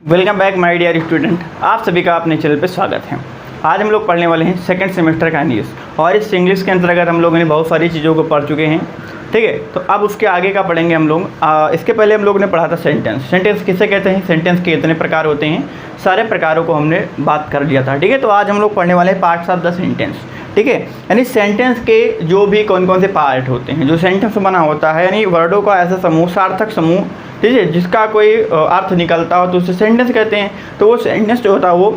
Welcome back my dear student, आप सभी का अपने चैनल पे स्वागत है। आज हम लोग पढ़ने वाले हैं सेकंड सेमेस्टर का इंग्लिश, और इस इंग्लिश के अंतर्गत हम लोगों ने बहुत सारी चीज़ों को पढ़ चुके हैं। ठीक है, तो अब उसके आगे का पढ़ेंगे हम लोग। इसके पहले हम लोगों ने पढ़ा था सेंटेंस। सेंटेंस किसे कहते हैं, सेंटेंस के इतने प्रकार होते हैं, सारे प्रकारों को हमने बात कर लिया था। ठीक है, तो आज हम लोग पढ़ने वाले हैं पार्ट्स ऑफ द सेंटेंस। ठीक है, यानी सेंटेंस के जो भी कौन कौन से पार्ट होते हैं, जो सेंटेंस बना होता है, यानी वर्डों का ऐसा समूह, सार्थक समूह, ठीक है, जिसका कोई अर्थ निकलता हो तो उसे सेंटेंस कहते हैं। तो वो सेंटेंस जो होता है वो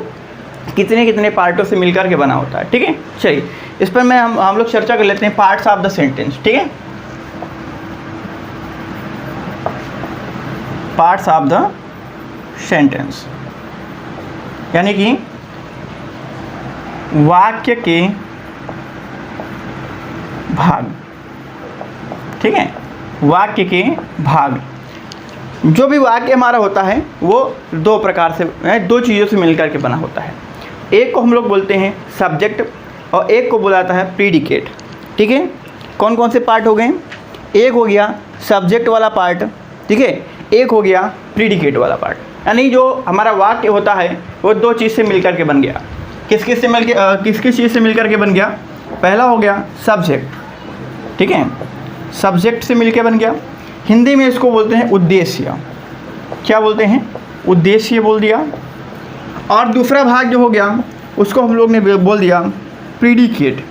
कितने कितने पार्टों से मिलकर के बना होता है। ठीक है, चलिए इस पर मैं हम लोग चर्चा कर लेते हैं, पार्ट्स ऑफ द सेंटेंस। ठीक है, पार्ट्स ऑफ द सेंटेंस यानी कि वाक्य के भाग। ठीक है, वाक्य के भाग, जो भी वाक्य हमारा होता है वो दो प्रकार से, दो चीज़ों से मिलकर के बना होता है। एक को हम लोग बोलते हैं सब्जेक्ट और एक को बोला जाता है प्रीडिकेट। ठीक है, कौन कौन से पार्ट हो गए, एक हो गया सब्जेक्ट वाला पार्ट, ठीक है, एक हो गया प्रीडिकेट वाला पार्ट। यानी जो हमारा वाक्य होता है वो दो चीज़ से मिलकर के बन गया। किस किस चीज़ से मिलकर के बन गया, पहला हो गया सब्जेक्ट। ठीक है, सब्जेक्ट से मिलकर बन गया। हिंदी में इसको बोलते हैं उद्देश्य। क्या बोलते हैं, उद्देश्य बोल दिया। और दूसरा भाग जो हो गया उसको हम लोग ने बोल दिया प्रीडिकेट।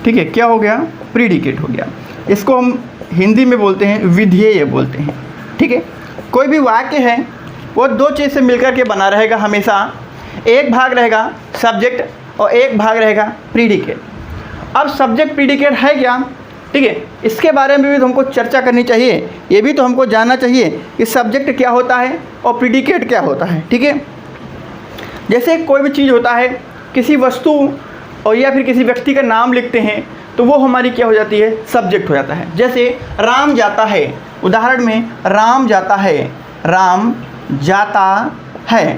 ठीक है, क्या हो गया, प्रीडिकेट हो गया। इसको हम हिंदी में बोलते हैं विधेय बोलते हैं। ठीक है, कोई भी वाक्य है वो दो चीज़ से मिलकर के बना रहेगा हमेशा। एक भाग रहेगा सब्जेक्ट और एक भाग रहेगा प्रीडिकेट। अब सब्जेक्ट प्रीडिकेट है क्या, ठीक है, इसके बारे में भी तो हमको चर्चा करनी चाहिए। ये भी तो हमको जानना चाहिए कि सब्जेक्ट क्या होता है और प्रीडिकेट क्या होता है। ठीक है, जैसे कोई भी चीज़ होता है, किसी वस्तु और या फिर किसी व्यक्ति का नाम लिखते हैं तो वो हमारी क्या हो जाती है, सब्जेक्ट हो जाता है। जैसे राम जाता है, उदाहरण में राम जाता है, राम जाता है,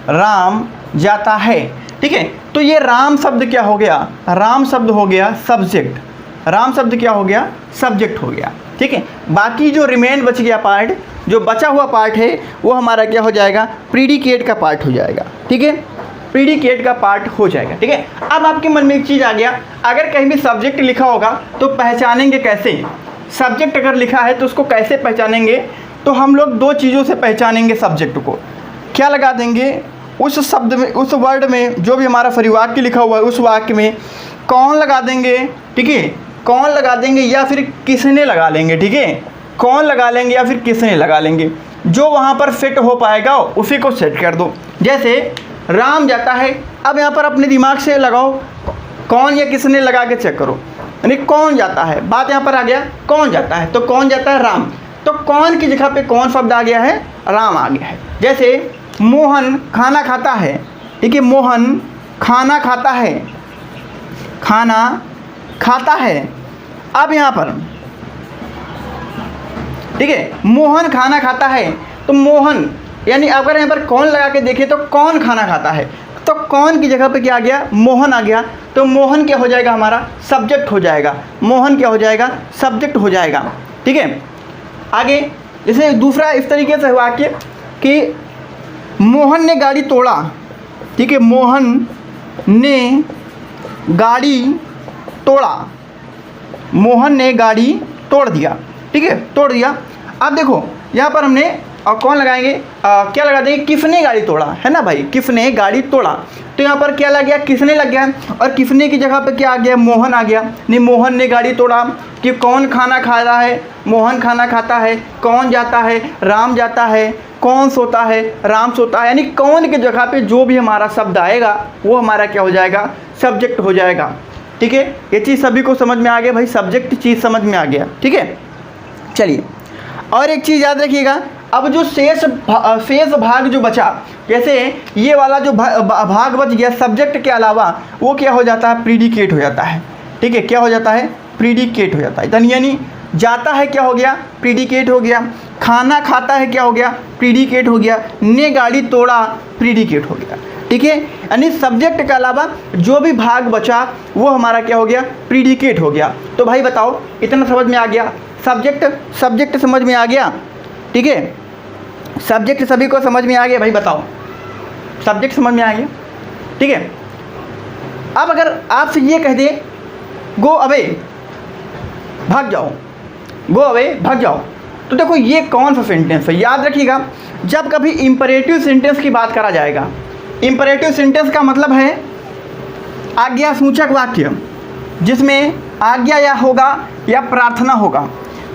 राम जाता है। ठीक है, तो ये राम शब्द क्या हो गया, राम शब्द हो गया सब्जेक्ट। राम शब्द क्या हो गया, सब्जेक्ट हो गया। ठीक है, बाकी जो रिमेन बच गया पार्ट, जो बचा हुआ पार्ट है वो हमारा क्या हो जाएगा, प्रीडिकेट का पार्ट हो जाएगा। ठीक है, प्रीडिकेट का पार्ट हो जाएगा। ठीक है, अब आपके मन में एक चीज़ आ गया, अगर कहीं भी सब्जेक्ट लिखा होगा तो पहचानेंगे कैसे, सब्जेक्ट अगर लिखा है तो उसको कैसे पहचानेंगे। तो हम लोग दो चीज़ों से पहचानेंगे सब्जेक्ट को। क्या लगा देंगे, उस शब्द में, उस वर्ड में जो भी हमारा परिवाक्य लिखा हुआ है उस वाक्य में कौन लगा देंगे। ठीक है, कौन लगा देंगे या फिर किसने लगा लेंगे। ठीक है, कौन लगा लेंगे या फिर किसने लगा लेंगे, जो वहाँ पर फिट हो पाएगा उसी को सेट कर दो। जैसे राम जाता है, अब यहाँ पर अपने दिमाग से लगाओ कौन या किसने लगा के चेक करो, यानी कौन जाता है, बात यहाँ पर आ गया कौन जाता है, तो कौन जाता है, राम। तो कौन की जगह पे कौन शब्द आ गया है, राम आ गया है। जैसे मोहन खाना खाता है, ठीक है, मोहन खाना खाता है, खाना खाता है। अब यहाँ पर ठीक है, मोहन खाना खाता है, तो मोहन यानी अगर यहाँ पर कौन लगा के देखें तो कौन खाना खाता है, तो कौन की जगह पे क्या आ गया, मोहन आ गया। तो मोहन क्या हो जाएगा, हमारा सब्जेक्ट हो जाएगा। मोहन क्या हो जाएगा, सब्जेक्ट हो जाएगा। ठीक है, आगे जैसे दूसरा इस तरीके से वाक्य कि मोहन ने गाड़ी तोड़ा। ठीक है, मोहन ने गाड़ी तोड़ा, मोहन ने गाड़ी तोड़ दिया। ठीक है, तोड़ दिया। अब देखो यहाँ पर हमने और कौन लगाएंगे, क्या लगा देंगे, किसने गाड़ी तोड़ा, है ना भाई, किसने गाड़ी तोड़ा। तो यहाँ पर क्या लग गया, किसने लग गया, और किसने की जगह पे क्या आ गया, मोहन आ गया। नहीं, मोहन ने गाड़ी तोड़ा कि कौन खाना खा रहा है, मोहन खाना खाता है, कौन जाता है, राम जाता है, कौन सोता है, राम सोता है। यानी कौन की जगह पे जो भी हमारा शब्द आएगा वो हमारा क्या हो जाएगा, सब्जेक्ट हो जाएगा। ठीक है, ये चीज़ सभी को समझ में आ गया भाई, सब्जेक्ट चीज़ समझ में आ गया। ठीक है, चलिए और एक चीज़ याद रखिएगा, अब जो शेष भाग जो बचा, जैसे ये वाला जो भाग बच गया सब्जेक्ट के अलावा, वो क्या हो जाता है, प्रीडिकेट हो जाता है। ठीक है, क्या हो जाता है, प्रीडिकेट हो जाता है। यानी जाता है क्या हो गया, प्रीडिकेट हो गया। खाना खाता है क्या हो गया, प्रीडिकेट हो गया। ने गाड़ी तोड़ा, प्रीडिकेट हो गया। ठीक है, यानी सब्जेक्ट के अलावा जो भी भाग बचा वो हमारा क्या हो गया, प्रीडिकेट हो गया। तो भाई बताओ, इतना समझ में आ गया, सब्जेक्ट समझ में आ गया। ठीक है, सब्जेक्ट सभी को समझ में आ गया भाई? बताओ, सब्जेक्ट समझ में आ गया? ठीक है। अब अगर आपसे ये कह दे गो अवे, भाग जाओ, गो अवे भाग जाओ, तो देखो ये कौन सा सेंटेंस है? याद रखिएगा, जब कभी इंपरेटिव सेंटेंस की बात करा जाएगा, इंपरेटिव सेंटेंस का मतलब है आज्ञा सूचक वाक्य, जिसमें आज्ञा या होगा या प्रार्थना होगा,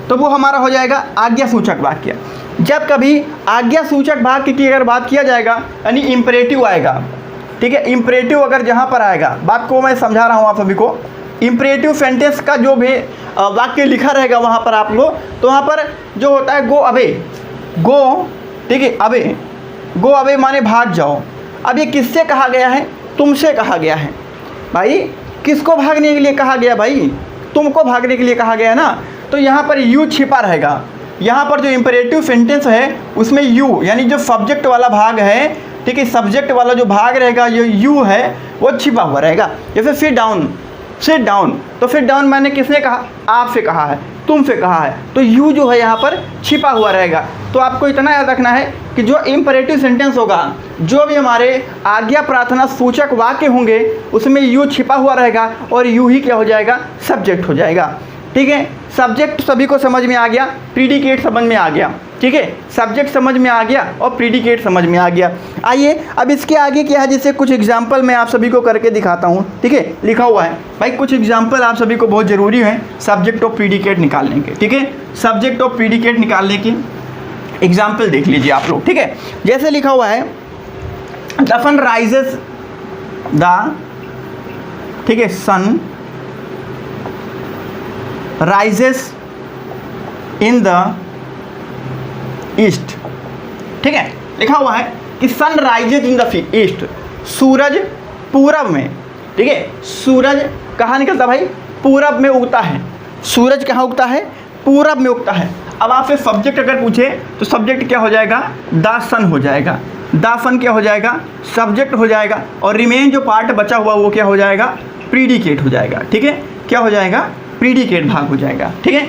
तो वो हमारा हो जाएगा आज्ञा सूचक वाक्य। जब कभी आज्ञा सूचक वाक्य की अगर बात किया जाएगा यानी इंपरेटिव आएगा, ठीक है, इंपरेटिव अगर जहाँ पर आएगा, बात को मैं समझा रहा हूँ आप सभी को, इंपरेटिव सेंटेंस का जो भी वाक्य लिखा रहेगा वहाँ पर आप लोग, तो वहाँ पर जो होता है गो अवे, गो, ठीक है, अवे, गो अवे माने भाग जाओ। अब ये किससे कहा गया है? तुमसे कहा गया है भाई। किसको भागने के लिए कहा गया भाई? तुमको भागने के लिए कहा गया ना। तो यहाँ पर यू छिपा रहेगा। यहाँ पर जो इंपरेटिव सेंटेंस है उसमें यू यानी जो सब्जेक्ट वाला भाग है, ठीक है, सब्जेक्ट वाला जो भाग रहेगा, जो यू है वो छिपा हुआ रहेगा। जैसे सिट डाउन, सिट डाउन, तो सिट डाउन मैंने किसने कहा? आपसे कहा है, तुमसे कहा है, तो यू जो है यहाँ पर छिपा हुआ रहेगा। तो आपको इतना याद रखना है कि जो इंपरेटिव सेंटेंस होगा, जो भी हमारे आज्ञा प्रार्थना सूचक वाक्य होंगे, उसमें यू छिपा हुआ रहेगा और यू ही क्या हो जाएगा? सब्जेक्ट हो जाएगा। ठीक है, सब्जेक्ट सभी को समझ में आ गया, प्रीडिकेट समझ में आ गया। ठीक है, सब्जेक्ट समझ में आ गया और प्रीडिकेट समझ में आ गया। आइए अब इसके आगे क्या है, जिससे कुछ एग्जाम्पल मैं आप सभी को करके दिखाता हूँ। ठीक है, लिखा हुआ है भाई, कुछ एग्जाम्पल आप सभी को बहुत ज़रूरी है सब्जेक्ट और प्रीडिकेट निकालने के। ठीक है, सब्जेक्ट और प्रीडिकेट निकालने की एग्जाम्पल देख लीजिए आप लोग। ठीक है, जैसे लिखा हुआ है द सन राइजेस द, ठीक है, sun rises in the east. ठीक है, लिखा हुआ है कि sun rises in the east, सूरज पूरब में। ठीक है, सूरज कहाँ निकलता भाई? पूरब में उगता है। सूरज कहाँ उगता है? पूरब में उगता है। अब आपसे सब्जेक्ट अगर पूछे तो सब्जेक्ट क्या हो जाएगा? द सन हो जाएगा। द सन क्या हो जाएगा? सब्जेक्ट हो जाएगा। और रिमेन जो पार्ट बचा हुआ वो क्या हो जाएगा? प्रीडिकेट हो जाएगा। ठीक है, क्या हो जाएगा? प्रीडिकेट भाग हो जाएगा। ठीक है,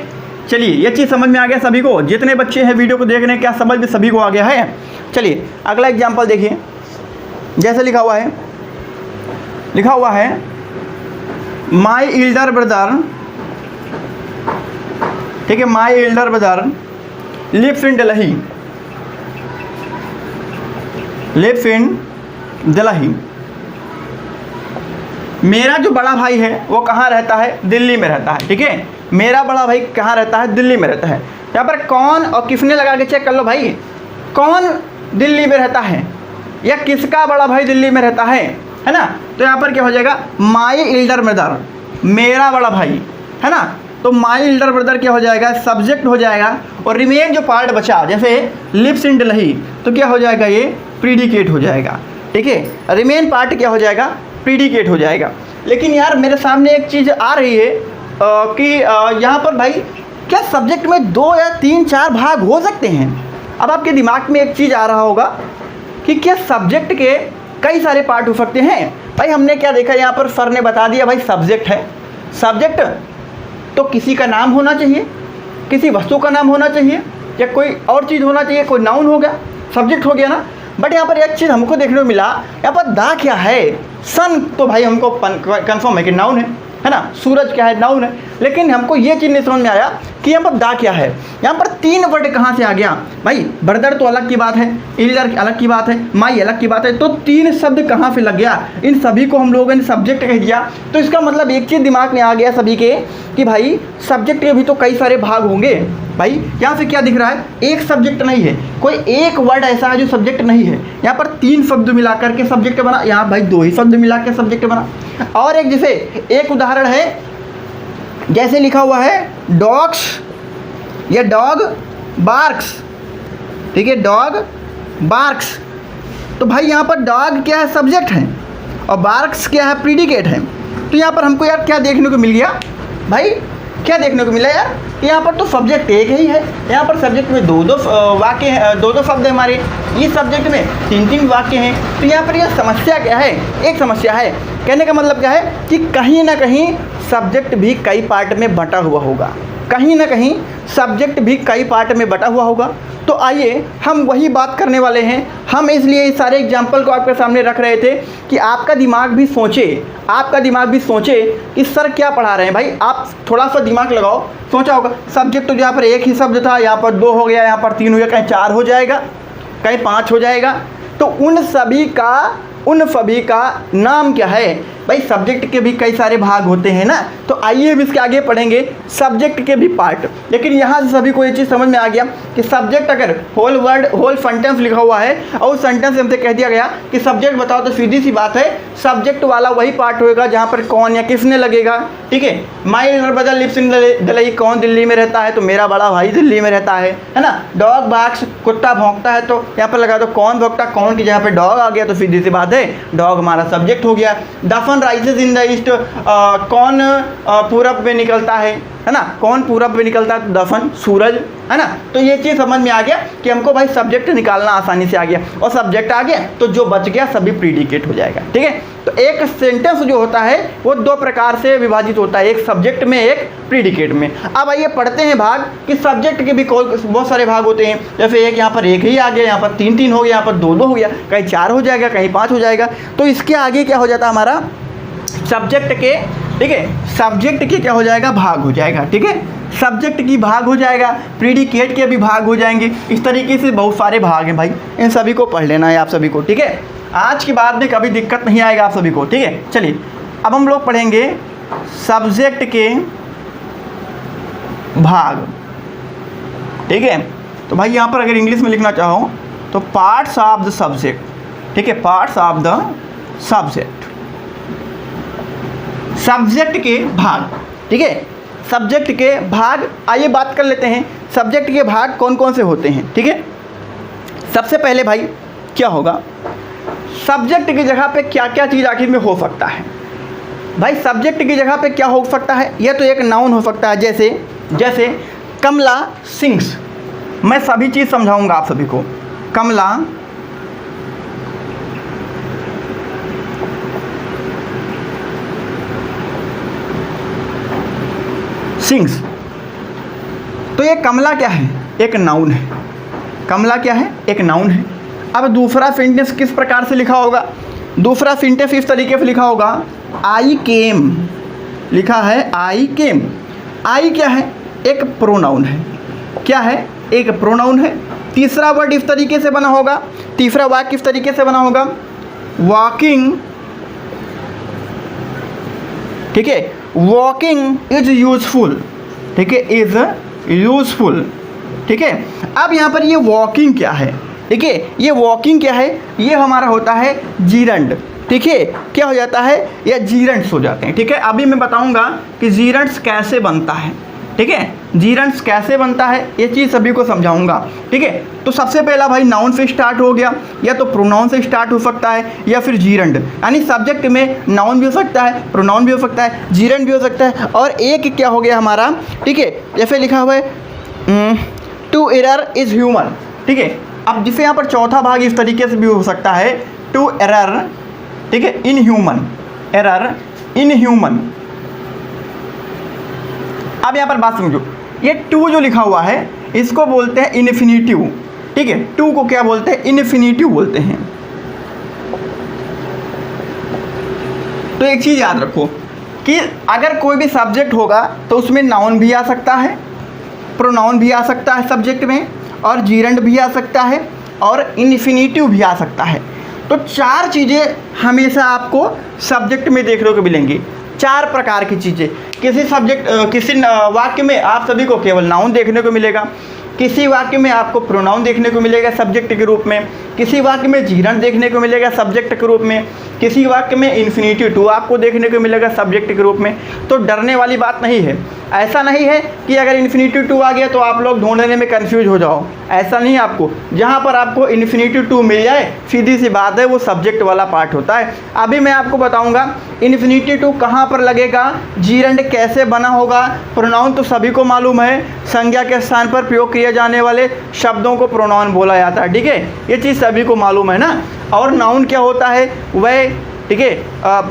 चलिए ये चीज़ समझ में आ गया सभी को? जितने बच्चे हैं वीडियो को देख रहे हैं, क्या समझ में सभी को आ गया है? चलिए अगला एग्जांपल देखिए। जैसे लिखा हुआ है, लिखा हुआ है माई एल्डर ब्रदर, ठीक है, my elder brother lives in Delhi, lives in Delhi. मेरा जो बड़ा भाई है वो कहाँ रहता है? दिल्ली में रहता है। ठीक है, मेरा बड़ा भाई कहाँ रहता है? दिल्ली में रहता है। यहाँ पर कौन और किसने लगा के चेक कर लो भाई, कौन दिल्ली में रहता है या किसका बड़ा भाई दिल्ली में रहता है ना। तो यहाँ पर क्या हो जाएगा? माई एल्डर ब्रदर, मेरा बड़ा भाई, है ना। तो माई एल्डर ब्रदर क्या हो जाएगा? सब्जेक्ट हो जाएगा। और रिमेन जो पार्ट बचा, जैसे लिव्स इन दिल्ली, तो क्या हो जाएगा? ये प्रीडिकेट हो जाएगा। ठीक है, रिमेन पार्ट क्या हो जाएगा? प्रीडिकेट हो जाएगा। लेकिन यार मेरे सामने एक चीज़ आ रही है कि यहाँ पर भाई क्या सब्जेक्ट में 2 या 3 4 भाग हो सकते हैं? अब आपके दिमाग में एक चीज़ आ रहा होगा कि क्या सब्जेक्ट के कई सारे पार्ट हो सकते हैं? भाई हमने क्या देखा यहाँ पर, सर ने बता दिया भाई सब्जेक्ट है। सब्जेक्ट तो किसी का नाम होना चाहिए, किसी वस्तु का नाम होना चाहिए, या कोई और चीज़ होना चाहिए, कोई नाउन हो गया, सब्जेक्ट हो गया ना। बट यहाँ पर एक चीज़ हमको देखने को मिला, यहाँ पर दा क्या है? सन तो भाई हमको कंफर्म है कि नाउन है ना। सूरज क्या है? नाउन है। लेकिन हमको ये चीज़ नहीं समझ में आया कि यहाँ पर दा क्या है। यहाँ पर 3 वर्ड कहाँ से आ गया भाई? ब्रदर तो अलग की बात है, एल्डर अलग की बात है, माई अलग की बात है, तो 3 शब्द कहाँ से लग गया? इन सभी को हम लोगों ने सब्जेक्ट कह दिया। तो इसका मतलब एक चीज़ दिमाग में आ गया सभी के कि भाई सब्जेक्ट के भी तो कई सारे भाग होंगे। भाई यहाँ से क्या दिख रहा है? एक सब्जेक्ट नहीं है, कोई एक वर्ड ऐसा है जो सब्जेक्ट नहीं है। यहाँ पर 3 शब्द मिला करके सब्जेक्ट बना, यहाँ भाई 2 ही शब्द मिला के सब्जेक्ट बना। और एक जैसे एक उदाहरण है, जैसे लिखा हुआ है डॉग्स या डॉग बार्क्स। ठीक है, डॉग बार्क्स, तो भाई यहाँ पर डॉग क्या है? सब्जेक्ट है, और बार्क्स क्या है? प्रीडिकेट है। तो यहाँ पर हमको यार क्या देखने को मिल गया भाई? क्या देखने को मिला यार कि यहाँ पर तो सब्जेक्ट एक ही है। यहाँ पर सब्जेक्ट में 2-2 वाक्य हैं, 2-2 शब्द हैं हमारे। इस सब्जेक्ट में 3-3 वाक्य हैं। तो यहाँ पर यह समस्या क्या है? एक समस्या है। कहने का मतलब क्या है कि कहीं ना कहीं सब्जेक्ट भी कई पार्ट में बंटा हुआ होगा। कहीं ना कहीं सब्जेक्ट भी कई पार्ट में बटा हुआ होगा। तो आइए हम वही बात करने वाले हैं। हम इसलिए इस सारे एग्जाम्पल को आपके सामने रख रहे थे कि आपका दिमाग भी सोचे, कि सर क्या पढ़ा रहे हैं। भाई आप थोड़ा सा दिमाग लगाओ, सोचा होगा सब्जेक्ट तो यहाँ पर एक ही शब्द था, यहाँ पर 2 हो गया, यहाँ पर 3 हो गया, कहीं 4 हो जाएगा, कहीं 5 हो जाएगा। तो उन सभी का नाम क्या है भाई। सब्जेक्ट के भी कई सारे भाग होते हैं ना। तो आइए हम इसके आगे पढ़ेंगे सब्जेक्ट के भी पार्ट। लेकिन यहाँ से सभी को ये चीज़ समझ में आ गया कि सब्जेक्ट अगर होल वर्ड होल सेंटेंस लिखा हुआ है और उस सेंटेंस हमसे कह दिया गया कि सब्जेक्ट बताओ, तो सीधी सी बात है सब्जेक्ट वाला वही पार्ट होगा जहाँ पर कौन या किसने लगेगा। ठीक है, माई नर्मदा लिव्स इन दिल्ली, कौन दिल्ली में रहता है, तो मेरा बड़ा भाई दिल्ली में रहता है ना। डॉग बार्क्स, कुत्ता भौंकता है, तो यहाँ पर लगा दो कौन भौंकता, कौन की जगह पे डॉग आ गया, तो सीधी सी बात है डॉग हमारा सब्जेक्ट हो गया। The sun rises in the east, कौन पूरब में निकलता है ना, कौन पूरब में निकलता है, द सन सूरज, है ना। तो ये चीज़ समझ में आ गया कि हमको भाई सब्जेक्ट निकालना आसानी से आ गया, और सब्जेक्ट आ गया तो जो बच गया सभी प्रीडिकेट हो जाएगा। ठीक है, तो एक सेंटेंस जो होता है वो 2 प्रकार से विभाजित होता है, एक सब्जेक्ट में, एक प्रीडिकेट में। अब आइए पढ़ते हैं भाग कि सब्जेक्ट के भी बहुत सारे भाग होते हैं। जैसे एक यहाँ पर 1 ही आ गया, यहाँ पर 3 हो गया, यहाँ पर 2 हो गया, कहीं 4 हो जाएगा, कहीं 5 हो जाएगा। तो इसके आगे क्या हो जाता है हमारा सब्जेक्ट के, ठीक है, सब्जेक्ट के क्या हो जाएगा, भाग हो जाएगा। ठीक है, सब्जेक्ट की भाग हो जाएगा, प्रीडिकेट के भी भाग हो जाएंगे। इस तरीके से बहुत सारे भाग हैं भाई, इन सभी को पढ़ लेना है आप सभी को। ठीक है, आज के बाद में कभी दिक्कत नहीं आएगा आप सभी को। ठीक है, चलिए अब हम लोग पढ़ेंगे सब्जेक्ट के भाग। ठीक है, तो भाई यहाँ पर अगर इंग्लिश में लिखना चाहो तो पार्ट्स ऑफ द सब्जेक्ट। ठीक है, parts of the subject, subject के भाग। ठीक है, सब्जेक्ट के भाग। आइए बात कर लेते हैं सब्जेक्ट के भाग कौन कौन से होते हैं। ठीक है, सबसे पहले भाई क्या होगा, सब्जेक्ट की जगह पे क्या क्या चीज़ आखिर में हो सकता है। भाई सब्जेक्ट की जगह पे क्या हो सकता है, यह तो एक नाउन हो सकता है, जैसे कमला सिंग्स। मैं सभी चीज़ समझाऊंगा आप सभी को। कमला सिंग्स, तो ये कमला क्या है, एक नाउन है। कमला क्या है, एक नाउन है। अब दूसरा सेंटेंस किस प्रकार से लिखा होगा, दूसरा सेंटेंस इस तरीके से लिखा होगा, आई केम, लिखा है आई केम। आई क्या है, एक प्रोनाउन है। क्या है, एक प्रोनाउन है। तीसरा वर्ड इस तरीके से बना होगा, तीसरा वाक्य किस तरीके से बना होगा, वॉकिंग। ठीक है, वॉकिंग इज यूजफुल। ठीक है, इज यूजफुल। ठीक है, अब यहाँ पर ये वॉकिंग क्या है, ठीक है, ये वॉकिंग क्या है, ये हमारा होता है जीरंड। ठीक है, क्या हो जाता है, या जीरंड्स हो जाते हैं। ठीक है, अभी मैं बताऊंगा कि जीरंड्स कैसे बनता है। ठीक है, जीरंड्स कैसे बनता है ये चीज़ सभी को समझाऊंगा। ठीक है, तो सबसे पहला भाई नाउन से स्टार्ट हो गया, या तो प्रोनाउन से स्टार्ट हो सकता है, या फिर जीरंड। यानी सब्जेक्ट में नाउन भी हो सकता है, प्रोनाउन भी हो सकता है, जीरंड भी हो सकता है, और एक क्या हो गया हमारा, ठीक है, जैसे लिखा हुआ है टू एरर इज़ ह्यूमन। ठीक है, अब जिसे यहाँ पर चौथा भाग इस तरीके से भी हो सकता है, टू एरर, ठीक है, in human, error in human. अब यहाँ पर बात समझो, ये टू जो लिखा हुआ है इसको बोलते हैं इन्फिनिटिव। ठीक है, टू को क्या बोलते हैं, इन्फिनिटिव बोलते हैं। तो एक चीज़ याद रखो कि अगर कोई भी सब्जेक्ट होगा तो उसमें नाउन भी आ सकता है, प्रोनाउन भी आ सकता है सब्जेक्ट में, और जीरंड भी आ सकता है, और इन्फिनिटिव भी आ सकता है। तो 4 चीज़ें हमेशा आपको सब्जेक्ट में देखने को मिलेंगी, 4 प्रकार की चीज़ें। किसी वाक्य में आप सभी को केवल नाउन देखने को मिलेगा, किसी वाक्य में आपको प्रोनाउन देखने को मिलेगा सब्जेक्ट के रूप में, किसी वाक्य में जीरंड देखने को मिलेगा सब्जेक्ट के रूप में, किसी वाक्य में इन्फिनिटिव टू आपको देखने को मिलेगा सब्जेक्ट के रूप में। तो डरने वाली बात नहीं है। ऐसा नहीं है कि अगर इन्फिनिटिव टू आ गया तो आप लोग ढूंढने में कंफ्यूज हो जाओ, ऐसा नहीं है। आपको जहाँ पर आपको इन्फिनिटिव टू मिल जाए, सीधी सी बात है, वो सब्जेक्ट वाला पार्ट होता है। अभी मैं आपको बताऊँगा इन्फिनिटिव टू कहाँ पर लगेगा, जीरंड कैसे बना होगा, प्रोनाउन तो सभी को मालूम है, संज्ञा के स्थान पर प्रयोग किए जाने वाले शब्दों को प्रोनाउन बोला जाता है। ठीक है, ये चीज़ सभी को मालूम है ना। और नाउन क्या होता है वह, ठीक है,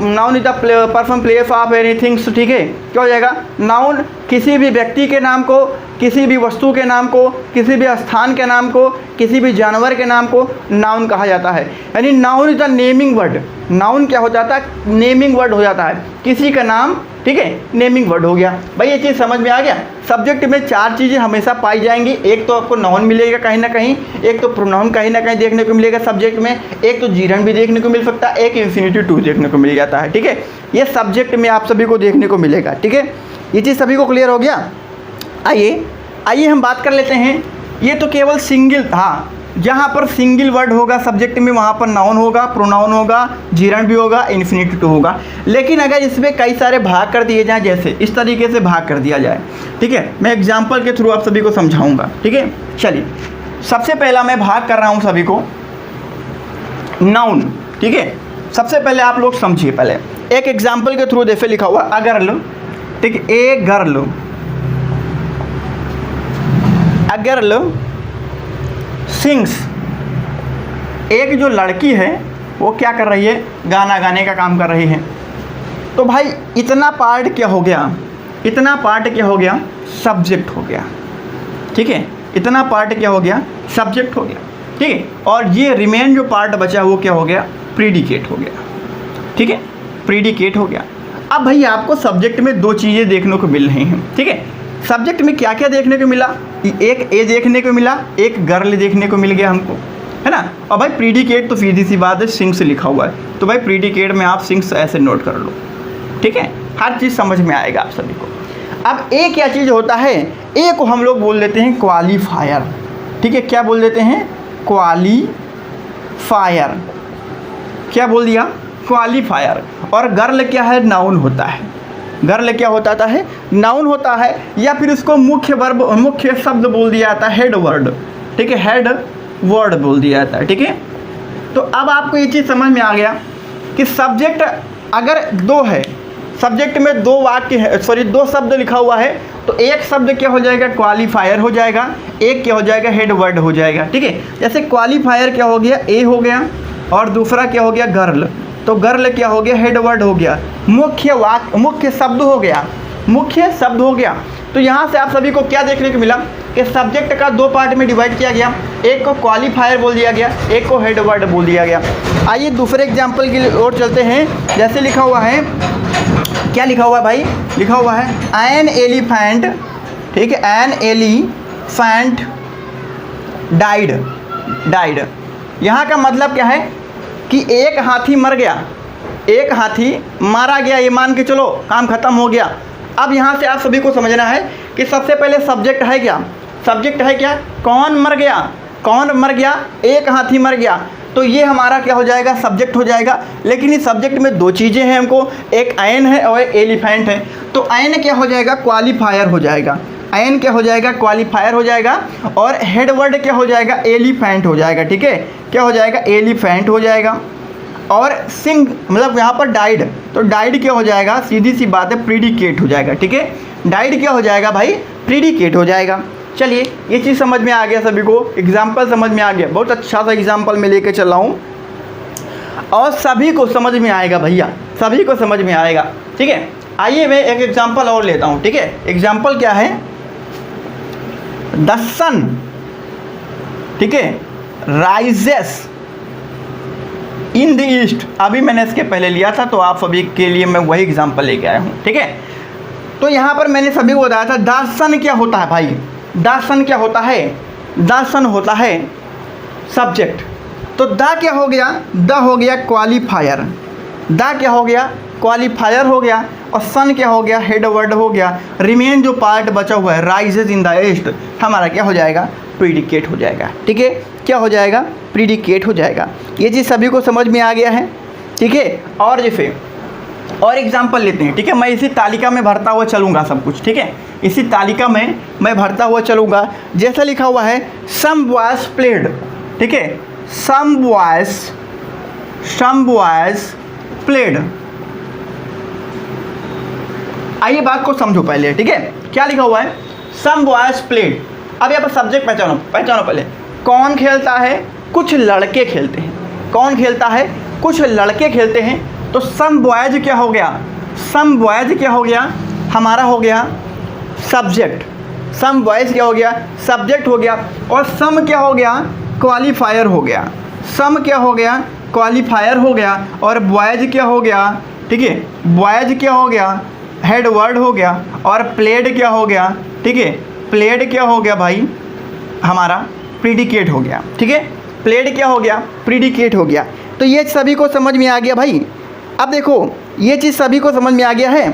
noun is the person place of anything. ठीक है, क्या हो जाएगा, नाउन किसी भी व्यक्ति के नाम को, किसी भी वस्तु के नाम को, किसी भी स्थान के नाम को, किसी भी जानवर के नाम को नाउन कहा जाता है। यानी noun is the naming word. Noun क्या हो जाता है? नेमिंग वर्ड हो जाता है, किसी का नाम, ठीक है, नेमिंग वर्ड हो गया। भाई ये चीज़ समझ में आ गया। सब्जेक्ट में 4 चीज़ें हमेशा पाई जाएंगी। एक तो आपको नाउन मिलेगा कहीं ना कहीं, एक तो प्रोनाउन कहीं ना कहीं देखने को मिलेगा सब्जेक्ट में, एक तो जीरन भी देखने को मिल सकता है, एक इंफिनिटिव टू देखने को मिल जाता है, ठीक है। ये सब्जेक्ट में आप सभी को देखने को मिलेगा, ठीक है। ये चीज़ सभी को क्लियर हो गया। आइए हम बात कर लेते हैं। ये तो केवल सिंगल, हाँ, जहाँ पर सिंगल वर्ड होगा सब्जेक्ट में वहाँ पर नाउन होगा, प्रोनाउन होगा, जीरन भी होगा, इन्फिनिटिव टू होगा। लेकिन अगर इसमें कई सारे भाग कर दिए जाएँ, जैसे इस तरीके से भाग कर दिया जाए, ठीक है, मैं एग्जाम्पल के थ्रू आप सभी को समझाऊंगा, ठीक है। चलिए, सबसे पहला मैं भाग कर रहा हूँ सभी को नाउन, ठीक है। सबसे पहले आप लोग समझिए, पहले एक एग्जाम्पल के थ्रू जैसे लिखा हुआ अ गर्ल, ठीक है, a girl, a girl sings, एक जो लड़की है वो क्या कर रही है? गाना गाने का काम कर रही है। तो भाई इतना पार्ट क्या हो गया? इतना पार्ट क्या हो गया? सब्जेक्ट हो गया, ठीक है। इतना पार्ट क्या हो गया? सब्जेक्ट हो गया, ठीक है। और ये रिमेन जो पार्ट बचा वो क्या हो गया? प्रीडिकेट हो गया, ठीक है, प्रीडिकेट हो गया। अब भाई आपको सब्जेक्ट में 2 चीज़ें देखने को मिल रही हैं, ठीक है। सब्जेक्ट में क्या क्या देखने को मिला? एक ए देखने को मिला, एक गर्ल देखने को मिल गया हमको, है ना। और भाई प्रीडिकेट तो सीधी सी बात है, सिंग्स लिखा हुआ है, तो भाई प्रीडिकेट में आप सिंग्स ऐसे नोट कर लो, ठीक है। हर चीज़ समझ में आएगा आप सभी को। अब ए क्या चीज़ होता है? ए को हम लोग बोल देते हैं क्वालिफायर, ठीक है। क्या बोल देते हैं? क्वालिफायर। क्या बोल दिया? क्वालिफायर। और गर्ल क्या है? नाउन होता है। गर्ल क्या होता है? नाउन होता है, या फिर उसको मुख्य वर्ब, मुख्य शब्द बोल दिया जाता है, हेड वर्ड, ठीक है, हेड वर्ड बोल दिया जाता है, ठीक है। तो अब आपको ये चीज़ समझ में आ गया कि सब्जेक्ट अगर 2 है, सब्जेक्ट में 2 वाक्य है, सॉरी 2 शब्द लिखा हुआ है, तो एक शब्द क्या हो जाएगा? क्वालिफायर हो जाएगा, एक क्या हो जाएगा? हेड वर्ड हो जाएगा, ठीक है। जैसे क्वालिफायर क्या हो गया? ए हो गया, और दूसरा क्या हो गया? गर्ल। तो गर्ल क्या हो गया? हेड वर्ड हो गया, मुख्य शब्द हो गया, मुख्य शब्द हो गया। तो यहाँ से आप सभी को क्या देखने को मिला कि सब्जेक्ट का 2 पार्ट में डिवाइड किया गया, एक को क्वालिफायर बोल दिया गया, एक को हेड वर्ड बोल दिया गया। आइए दूसरे एग्जाम्पल की ओर चलते हैं। जैसे लिखा हुआ है, क्या लिखा हुआ है भाई? लिखा हुआ है एन एलिफेंट, ठीक है, एन एलिफेंट डाइड। यहाँ का मतलब क्या है कि एक हाथी मर गया, एक हाथी मारा गया, ये मान के चलो काम खत्म हो गया। अब यहाँ से आप सभी को समझना है कि सबसे पहले सब्जेक्ट है क्या? सब्जेक्ट है क्या? कौन मर गया? कौन मर गया? एक हाथी मर गया। तो ये हमारा क्या हो जाएगा? सब्जेक्ट हो जाएगा। लेकिन इस सब्जेक्ट में 2 चीज़ें हैं हमको, एक एन है और एक एलिफेंट है। तो एन क्या हो जाएगा? क्वालिफायर हो जाएगा। एन क्या हो जाएगा? क्वालिफायर हो जाएगा। और हेड वर्ड क्या हो जाएगा? एलिफेंट हो जाएगा, ठीक है। क्या हो जाएगा? एलिफेंट हो जाएगा। और सिंग मतलब यहाँ पर डाइड, तो डाइड क्या हो जाएगा? सीधी सी बात है, प्रीडिकेट हो जाएगा, ठीक है। डाइड क्या हो जाएगा भाई? प्रीडिकेट हो जाएगा। चलिए ये चीज़ समझ में आ गया सभी को, एग्जाम्पल समझ में आ गया। बहुत अच्छा सा एग्जाम्पल मैं लेके चल रहा हूँ और सभी को समझ में आएगा भैया, सभी को समझ में आएगा, ठीक है। आइए मैं एक एग्जाम्पल और लेता हूँ, ठीक है। एग्जाम्पल क्या है? द सन, ठीक है, राइजेस इन द ईस्ट। अभी मैंने इसके पहले लिया था, तो आप सभी के लिए मैं वही एग्जाम्पल लेके आया हूँ, ठीक है। तो यहाँ पर मैंने सभी को बताया था द सन क्या होता है भाई? द सन क्या होता है? द सन होता है सब्जेक्ट। तो द क्या हो गया? द हो गया क्वालिफायर। द क्या हो गया? क्वालिफायर हो गया। और सन क्या हो गया? हेड वर्ड हो गया। रिमेन जो पार्ट बचा हुआ है राइजेज इन द ईस्ट, हमारा क्या हो जाएगा? प्रीडिकेट हो जाएगा, ठीक है। क्या हो जाएगा? प्रीडिकेट हो जाएगा। ये चीज़ सभी को समझ में आ गया है, ठीक है। और जैसे और एग्जाम्पल लेते हैं, ठीक है। मैं इसी तालिका में भरता हुआ चलूँगा सब कुछ, ठीक है। इसी तालिका में मैं भरता हुआ चलूँगा। जैसा लिखा हुआ है सम बॉयज प्लेड, ठीक है, सम बॉयज प्लेड। आइए बात को समझो पहले, ठीक है। क्या लिखा हुआ है? Some boys played. अब यहाँ पर सब्जेक्ट पहचानो पहले। कौन खेलता है? कुछ लड़के खेलते हैं। कौन खेलता है? कुछ लड़के खेलते हैं। तो सम बॉयज क्या हो गया? सम बॉयज क्या हो गया? हमारा हो गया सब्जेक्ट, सम वॉइस क्या हो गया, सब्जेक्ट हो गया, और सम क्या हो गया, क्वालिफायर हो गया, सम क्या हो गया, क्वालिफायर हो गया, और बॉयज क्या हो गया, ठीक है, बॉयज क्या हो गया, हेड वर्ड हो गया, और प्लेड क्या हो गया, ठीक है, प्लेड क्या हो गया भाई, हमारा प्रीडिकेट हो गया, ठीक है, प्लेड क्या हो गया, प्रीडिकेट हो गया। तो ये सभी को समझ में आ गया भाई। अब देखो ये चीज़ सभी को समझ में आ गया है।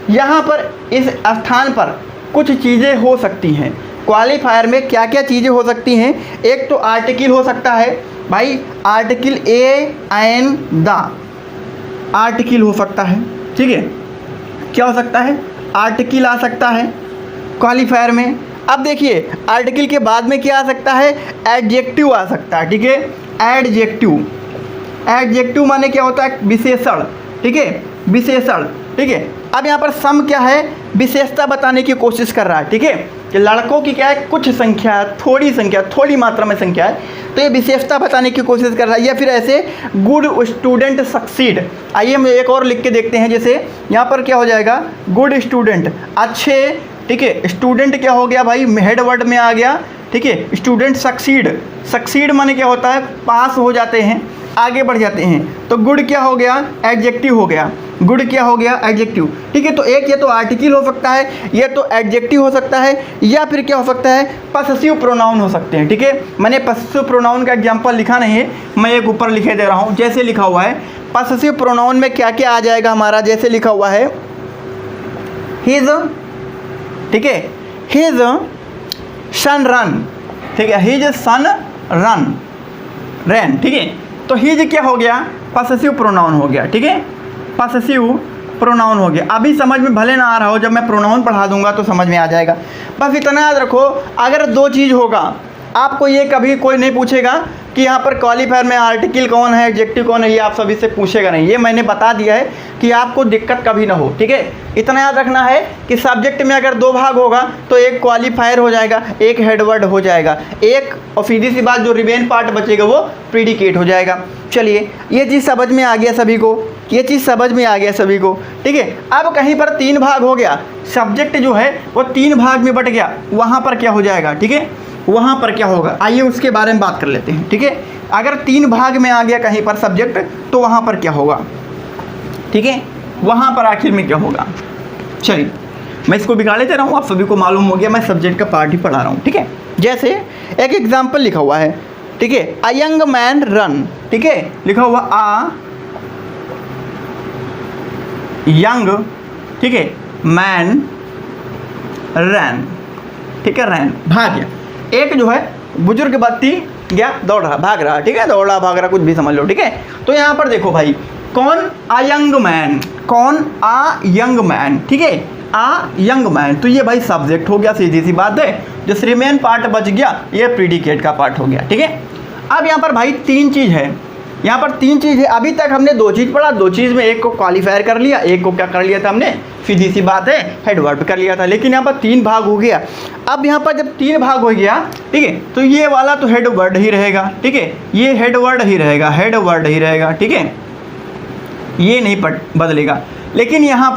यहाँ पर इस स्थान पर कुछ चीज़ें हो सकती हैं। क्वालिफायर में क्या क्या चीज़ें हो सकती हैं, एक तो आर्टिकल हो सकता है भाई, article A an the article हो सकता है, ठीक है, क्या हो सकता है, आर्टिकल आ सकता है क्वालिफायर में। अब देखिए आर्टिकल के बाद में क्या आ सकता है, एडजेक्टिव आ सकता है, ठीक है, एडजेक्टिव, एडजेक्टिव माने क्या होता है, विशेषण, ठीक है, विशेषण, ठीक है। अब यहाँ पर सम क्या है, विशेषता बताने की कोशिश कर रहा है, ठीक है, कि लड़कों की क्या है, कुछ संख्या है, थोड़ी संख्या, थोड़ी मात्रा में संख्या है, तो ये विशेषता बताने की कोशिश कर रहा है। या फिर ऐसे गुड स्टूडेंट सक्सीड, आइए हम एक और लिख के देखते हैं। जैसे यहाँ पर क्या हो जाएगा, गुड स्टूडेंट, अच्छे, ठीक है, स्टूडेंट क्या हो गया भाई, हेड वर्ड में आ गया, ठीक है, स्टूडेंट सक्सीड, सक्सीड माने क्या होता है, पास हो जाते हैं, आगे बढ़ जाते हैं। तो गुड क्या हो गया, एडजेक्टिव हो गया, गुड क्या हो गया, एडजेक्टिव, ठीक है। तो एक ये तो आर्टिकल हो सकता है, ये तो एडजेक्टिव हो सकता है, या फिर क्या हो सकता है, पसेसिव प्रोनाउन हो सकते हैं, ठीक है। मैंने पसेसिव प्रोनाउन का एग्जांपल लिखा नहीं है, मैं एक ऊपर लिखे दे रहा हूँ। जैसे लिखा हुआ है पसेसिव प्रोनाउन में क्या क्या आ जाएगा हमारा, जैसे लिखा हुआ है हिज, ठीक है, हिज सन रन, ठीक है, हिज सन रन, रैन, ठीक है। तो हिज क्या हो गया, पसेसिव प्रोनाउन हो गया, ठीक है, पसेसिव प्रोनाउन हो गया। अभी समझ में भले ना आ रहा हो, जब मैं प्रोनाउन पढ़ा दूंगा तो समझ में आ जाएगा। बस इतना याद रखो, अगर दो चीज़ होगा, आपको ये कभी कोई नहीं पूछेगा कि यहाँ पर क्वालिफायर में आर्टिकल कौन है, एडजेक्टिव कौन है, ये आप सभी से पूछेगा नहीं। ये मैंने बता दिया है कि आपको दिक्कत कभी ना हो, ठीक है। इतना याद रखना है कि सब्जेक्ट में अगर दो भाग होगा तो एक क्वालिफायर हो जाएगा, एक हेडवर्ड हो जाएगा, एक, और सीधी सी बात जो रिमेन पार्ट बचेगा वो प्रीडिकेट हो जाएगा। चलिए ये चीज़ समझ में आ गया सभी को, ये चीज़ समझ में आ गया सभी को, ठीक है। अब कहीं पर तीन भाग हो गया, सब्जेक्ट जो है वो तीन भाग में बट गया, वहाँ पर क्या हो जाएगा, ठीक है, वहाँ पर क्या होगा, आइए उसके बारे में बात कर लेते हैं, ठीक है। अगर तीन भाग में आ गया कहीं पर सब्जेक्ट, तो वहाँ पर क्या होगा, ठीक है, वहाँ पर आखिर में क्या होगा। चलिए मैं इसको बिगाड़े दे रहा हूँ, आप सभी को मालूम हो गया मैं सब्जेक्ट का पार्ट ही पढ़ा रहा हूँ, ठीक है। जैसे एक एग्जाम्पल लिखा हुआ है, ठीक है, अ यंग मैन रन, ठीक है, लिखा हुआ आ यंग, ठीक है, मैन रन, ठीक है, रैन, भाग गया। एक जो है बुजुर्ग व्यक्ति गया, दौड़ रहा, भाग रहा, ठीक है, दौड़ रहा, भाग रहा, कुछ भी समझ लो, ठीक है। तो यहाँ पर देखो भाई, कौन, आ यंग मैन, कौन, आ यंग मैन, ठीक है, आ यंग मैन, तो ये भाई सब्जेक्ट हो गया, सीधी सी बात है। जो रिमेन पार्ट बच गया ये प्रीडिकेट का पार्ट हो गया, ठीक है। अब यहाँ पर भाई तीन चीज़ है, यहाँ पर तीन चीज़ है। अभी तक हमने दो चीज़ पढ़ा, दो चीज़ में एक को क्वालिफायर कर लिया, एक को क्या कर लिया था हमने, सीधी सी बात है, हेडवर्ड कर लिया था। लेकिन यहाँ पर तीन भाग हो गया। अब यहाँ पर जब तीन भाग हो गया, ठीक है, तो ये वाला तो हेडवर्ड ही रहेगा, ठीक है, ये हेडवर्ड ही रहेगा, हेडवर्ड ही रहेगा, ठीक है, ये नहीं बदलेगा। लेकिन यहाँ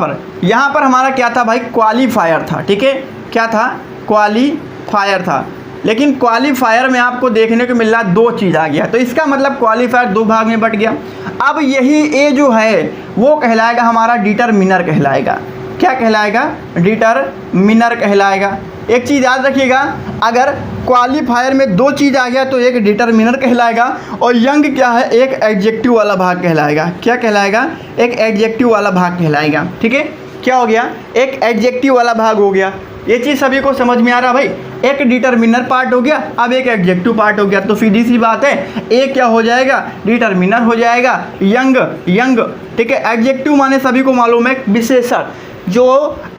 पर हमारा क्या था भाई, क्वालिफायर था, ठीक है, क्या था, क्वालिफायर था। लेकिन क्वालिफायर में आपको देखने को मिल रहा दो चीज़ आ गया, तो इसका मतलब क्वालिफायर दो भाग में बट गया। अब यही ए जो है वो कहलाएगा हमारा डिटरमिनर कहलाएगा। क्या कहलाएगा, डिटरमिनर कहलाएगा। एक चीज़ याद रखिएगा, अगर क्वालिफायर में दो चीज़ आ गया तो एक डिटरमिनर कहलाएगा, और यंग क्या है, एक एडजेक्टिव वाला भाग कहलाएगा। क्या कहलाएगा, एक एडजेक्टिव वाला भाग कहलाएगा, ठीक है। क्या हो गया, एक एडजेक्टिव वाला भाग हो गया। ये चीज़ सभी को समझ में आ रहा भाई, एक डिटरमिनर पार्ट हो गया, अब एक एडजेक्टिव पार्ट हो गया, तो सीधी सी बात है, एक क्या हो जाएगा, डिटरमिनर हो जाएगा, यंग, ठीक है। एडजेक्टिव माने सभी को मालूम है विशेषण, जो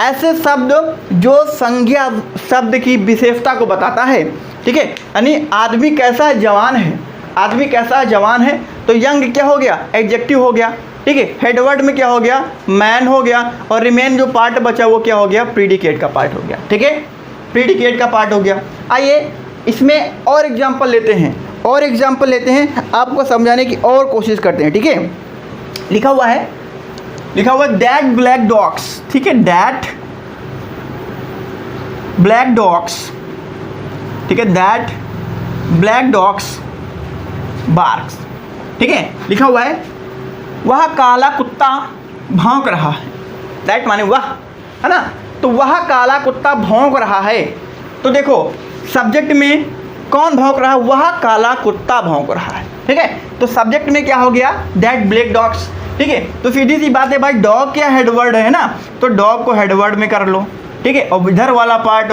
ऐसे शब्द जो संज्ञा शब्द की विशेषता को बताता है, ठीक है। यानी आदमी कैसा जवान है, आदमी कैसा जवान है, तो यंग क्या हो गया, एडजेक्टिव हो गया, ठीक है। हेडवर्ड में क्या हो गया, मैन हो गया, और रिमेन जो पार्ट बचा वो क्या हो गया, प्रीडिकेट का पार्ट हो गया, ठीक है, प्रीडिकेट का पार्ट हो गया। आइए इसमें और एग्जांपल लेते हैं, और एग्जांपल लेते हैं, आपको समझाने की और कोशिश करते हैं, ठीक है। लिखा हुआ है दैट ब्लैक डॉग्स, ठीक है, दैट ब्लैक डॉग्स, ठीक है, दैट ब्लैक डॉग्स बार्क्स, ठीक है, लिखा हुआ है वह काला कुत्ता भौंक रहा है, दैट माने वह, है ना, तो वह काला कुत्ता भौंक रहा है। तो देखो सब्जेक्ट में कौन भौंक रहा है, वह काला कुत्ता भौंक रहा है, ठीक है, तो सब्जेक्ट में क्या हो गया, दैट ब्लैक डॉग्स, ठीक है, तो सीधी सी बात है भाई, डॉग क्या हेडवर्ड है ना, तो डॉग को हेडवर्ड में कर लो, ठीक है, और इधर वाला पार्ट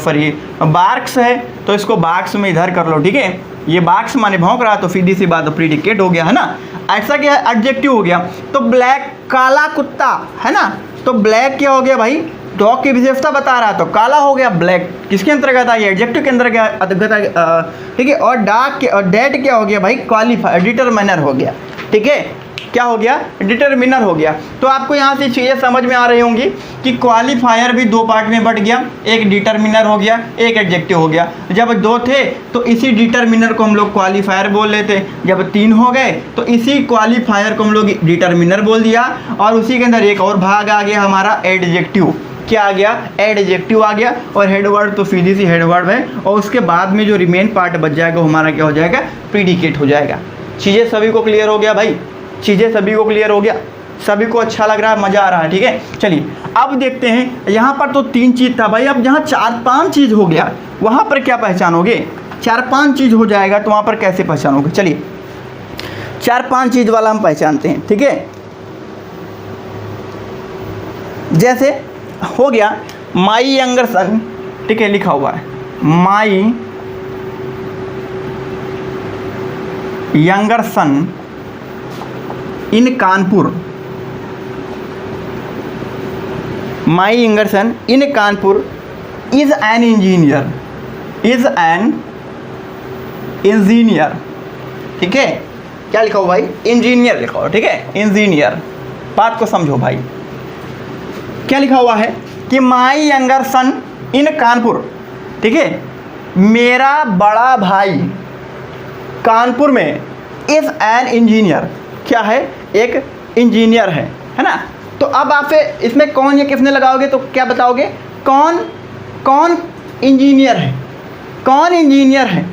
सॉरी बार्क्स है तो इसको बार्क्स में इधर कर लो, ठीक है, ये बार्क्स माने भौंक रहा, तो सीधी सी बात प्रीडिकेट हो गया, है ना, ऐसा क्या एडजेक्टिव हो गया, तो ब्लैक काला कुत्ता, है ना, तो ब्लैक क्या हो गया भाई, डॉग की विशेषता बता रहा, तो काला हो गया, ब्लैक किसके अंतर्गत है, ये एडजेक्टिव के अंतर्गत, ठीक है, और डार्क के और डेट क्या हो गया भाई, क्वालिफायर डिटरमिनर हो गया, ठीक है, क्या हो गया, डिटरमिनर हो गया। तो आपको यहाँ से चीज़ें समझ में आ रही होंगी कि क्वालिफायर भी दो पार्ट में बट गया, एक डिटरमिनर हो गया, एक एडजेक्टिव हो गया। जब दो थे तो इसी डिटरमिनर को हम लोग क्वालिफायर बोल लेते, जब तीन हो गए तो इसी क्वालिफायर को हम लोग डिटरमिनर बोल दिया, और उसी के अंदर एक और भाग आ गया हमारा एडजेक्टिव, क्या आ गया, एडजेक्टिव आ गया, और हेडवर्ड तो सीधी सी हेडवर्ड है, और उसके बाद में जो रिमेन पार्ट बच जाएगा वो हमारा क्या हो जाएगा, प्रीडिकेट हो जाएगा। चीज़ें सभी को क्लियर हो गया भाई, चीज़ें सभी को क्लियर हो गया, सभी को अच्छा लग रहा है, मज़ा आ रहा है, ठीक है। चलिए अब देखते हैं, यहाँ पर तो तीन चीज़ था भाई, अब जहाँ चार पांच चीज़ हो गया वहाँ पर क्या पहचानोगे, चार पांच चीज़ हो जाएगा तो वहाँ पर कैसे पहचानोगे। चलिए चार पांच चीज़ वाला हम पहचानते हैं, ठीक है। जैसे हो गया माई यंगर सन, ठीक है, लिखा हुआ है my younger son in Kanpur, my younger son in Kanpur is an engineer, is an engineer, ठीक है, क्या लिखा हुआ भाई, इंजीनियर लिखा हुआ, ठीक है, इंजीनियर। बात को समझो भाई, क्या लिखा हुआ है कि माई यंगर सन इन कानपुर, ठीक है, मेरा बड़ा भाई कानपुर में इज एन इंजीनियर, क्या है, एक इंजीनियर है ना। तो अब आप इसमें कौन या किसने लगाओगे तो क्या बताओगे, कौन कौन इंजीनियर है, कौन इंजीनियर है,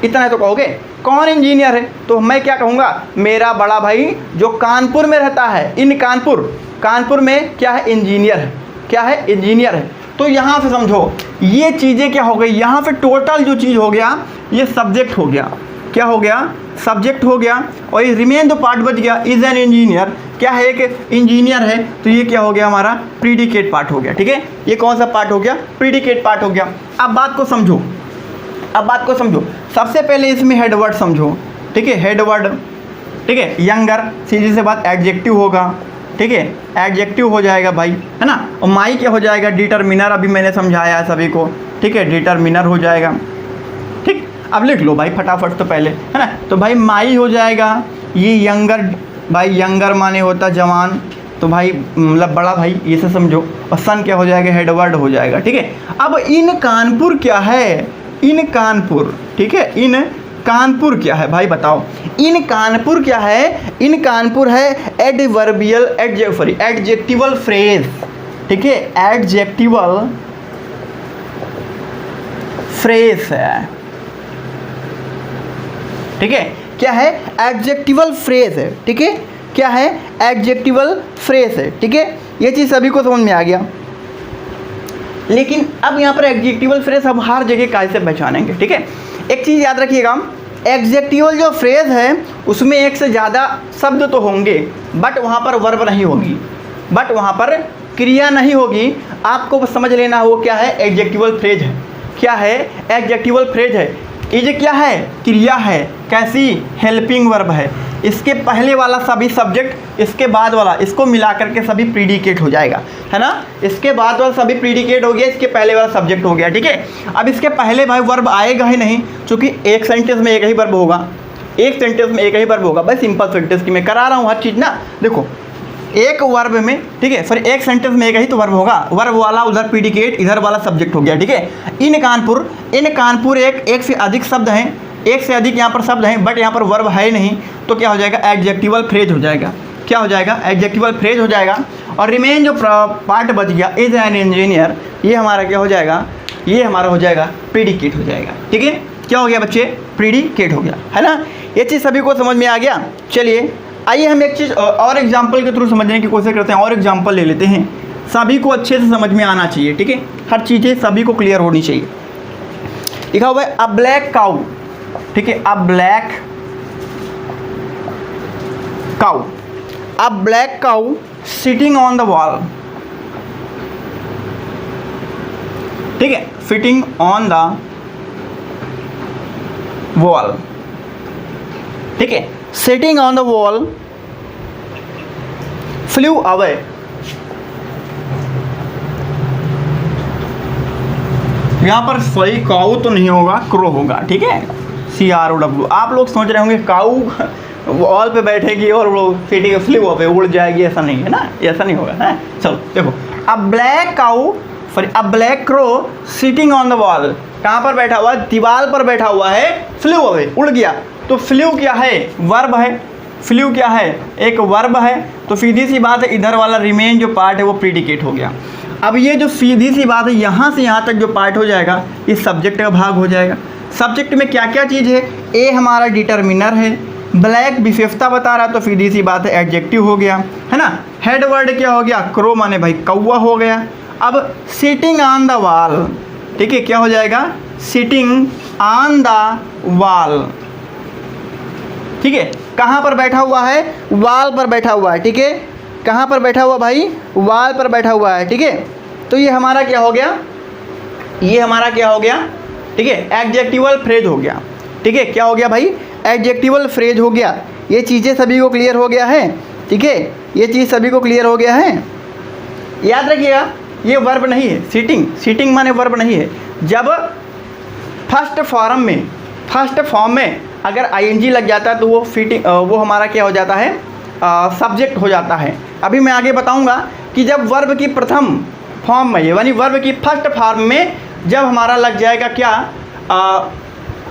इतना तो कहोगे, कौन इंजीनियर है, तो मैं क्या कहूँगा, मेरा बड़ा भाई जो कानपुर में रहता है, इन कानपुर, कानपुर में क्या है, इंजीनियर है, क्या है, इंजीनियर है। तो यहाँ से समझो ये चीज़ें क्या हो गई, यहाँ पे टोटल जो चीज़ हो गया ये सब्जेक्ट हो गया, क्या हो गया, सब्जेक्ट हो गया, और ये रिमेन दो पार्ट बच गया, इज एन इंजीनियर, क्या है, एक इंजीनियर है, तो ये क्या हो गया हमारा, प्रीडिकेट पार्ट हो गया, ठीक है, ये कौन सा पार्ट हो गया, प्रीडिकेट पार्ट हो गया। अब बात को समझो, अब बात को समझो, सबसे पहले इसमें हेडवर्ड समझो, ठीक है, हेडवर्ड, ठीक है, यंगर सीधी से बात एडजेक्टिव होगा, ठीक है, एडजेक्टिव हो जाएगा भाई, है ना, और माई क्या हो जाएगा, डिटरमिनर, अभी मैंने समझाया है सभी को, ठीक है, डिटरमिनर हो जाएगा, ठीक। अब लिख लो भाई फटाफट तो पहले, है ना, तो भाई माई हो जाएगा, ये यंगर, भाई यंगर माने होता जवान, तो भाई मतलब बड़ा भाई, ये से समझो, और सन क्या हो जाएगा, हेडवर्ड हो जाएगा, ठीक है। अब इन कानपुर क्या है, इन कानपुर, ठीक है, इन कानपुर क्या है भाई बताओ, इन कानपुर क्या है, इन कानपुर है एडवर्बियल एडजेक्टिवल फ्रेज, ठीक है, एडजेक्टिवल फ्रेज है, ठीक है, क्या है, एडजेक्टिवल फ्रेज है, ठीक है, क्या है, एडजेक्टिवल फ्रेज है, ठीक है, ये चीज़ सभी को समझ में आ गया। लेकिन अब यहाँ पर एडजेक्टिवल फ्रेज हम हर जगह कैसे पहचानेंगे, ठीक है। एक चीज़ याद रखिएगा, एडजेक्टिवल जो फ्रेज है उसमें एक से ज़्यादा शब्द तो होंगे, बट वहाँ पर वर्ब नहीं होगी, बट वहाँ पर क्रिया नहीं होगी, आपको समझ लेना वो क्या है, एडजेक्टिवल फ्रेज है, क्या है, एडजेक्टिवल फ्रेज है। ये क्या है, क्रिया है, कैसी, हेल्पिंग वर्ब है, इसके पहले वाला सभी सब्जेक्ट, इसके बाद वाला इसको मिला करके सभी प्रीडिकेट हो जाएगा, है ना, इसके बाद वाला सभी प्रीडिकेट हो गया, इसके पहले वाला सब्जेक्ट हो गया, ठीक है। अब इसके पहले भाई वर्ब आएगा ही नहीं, क्योंकि एक सेंटेंस में एक ही वर्ब होगा, एक सेंटेंस में एक ही वर्ब होगा, भाई सिंपल सेंटेंस की मैं करा रहा हूँ हर चीज़ ना, देखो एक वर्ब में, ठीक है, सॉरी एक सेंटेंस में एक ही तो वर्ब होगा, वर्ब वाला उधर प्रीडिकेट, इधर वाला सब्जेक्ट हो गया, ठीक है। इन कानपुर एक से अधिक शब्द हैं, एक से अधिक यहाँ पर शब्द हैं, बट यहाँ पर वर्ब है नहीं, तो क्या हो जाएगा, एडजेक्टिवल फ्रेज हो जाएगा, क्या हो जाएगा, एडजेक्टिवल फ्रेज हो जाएगा। और रिमेन जो पार्ट बच गया इज एन इंजीनियर, ये हमारा क्या हो जाएगा, ये हमारा हो जाएगा प्रीडिकेट हो जाएगा। ठीक है, क्या हो गया बच्चे, प्रीडिकेट हो गया, है ना। ये चीज़ सभी को समझ में आ गया। चलिए आइए हम एक चीज़ और एग्जाम्पल के थ्रू समझने की कोशिश करते हैं, और एग्जाम्पल ले लेते हैं। सभी को अच्छे से समझ में आना चाहिए, ठीक है, हर चीज़ें सभी को क्लियर होनी चाहिए। लिखा हुआ है अ ब्लैक काउ, ठीक है, अ black cow, a black cow sitting on the wall, ठीक है, सिटिंग ऑन द वॉल, ठीक है, sitting on the wall flu away, यहाँ पर सही काऊ तो नहीं होगा, क्रो होगा, ठीक है, CROW। आप लोग सोच रहे होंगे काऊ वॉल पे बैठेगी और वो सिटी फ्लू पे उड़ जाएगी, ऐसा नहीं है ना, ऐसा नहीं होगा है। चलो देखो, अ black cow sorry a black crow sitting on the wall, कहाँ पर बैठा हुआ है, दीवार पर बैठा हुआ है, फ्लू अवे उड़ गया। तो फ्लू क्या है, वर्ब है, फ्लू क्या है, एक वर्ब है। तो सीधी सी बात है इधर वाला रिमेन जो पार्ट है वो प्रीडिकेट हो गया। अब ये जो सीधी सी बात है यहाँ से यहाँ तक जो पार्ट हो जाएगा ये सब्जेक्ट का भाग हो जाएगा। सब्जेक्ट में क्या क्या चीज़ है, ए हमारा डिटर्मिनर है, ब्लैक विशेषता बता रहा तो सीधी सी बात है एडजेक्टिव हो गया, है ना। हेड वर्ड क्या हो गया, क्रो माने भाई कौवा हो गया। अब सिटिंग ऑन द वॉल, ठीक है, क्या हो जाएगा, सिटिंग ऑन द वॉल, ठीक है, कहाँ पर बैठा हुआ है, वॉल पर बैठा हुआ है, ठीक है, कहाँ पर बैठा हुआ भाई, वॉल पर बैठा हुआ है, ठीक है। तो ये हमारा क्या हो गया, ये हमारा क्या हो गया, ठीक है, एडजेक्टिवल फ्रेज हो गया, ठीक है, क्या हो गया भाई, एडजेक्टिवल फ्रेज हो गया। ये चीज़ें सभी को क्लियर हो गया है, ठीक है, ये चीज़ सभी को क्लियर हो गया है। याद रखिएगा ये वर्ब नहीं है, सिटिंग, सिटिंग माने वर्ब नहीं है। जब फर्स्ट फॉर्म में अगर ING लग जाता है तो वो फिटिंग वो हमारा क्या हो जाता है, सब्जेक्ट हो जाता है। अभी मैं आगे बताऊंगा कि जब वर्ब की प्रथम फॉर्म में यानी वर्ब की फर्स्ट फॉर्म में जब हमारा लग जाएगा क्या,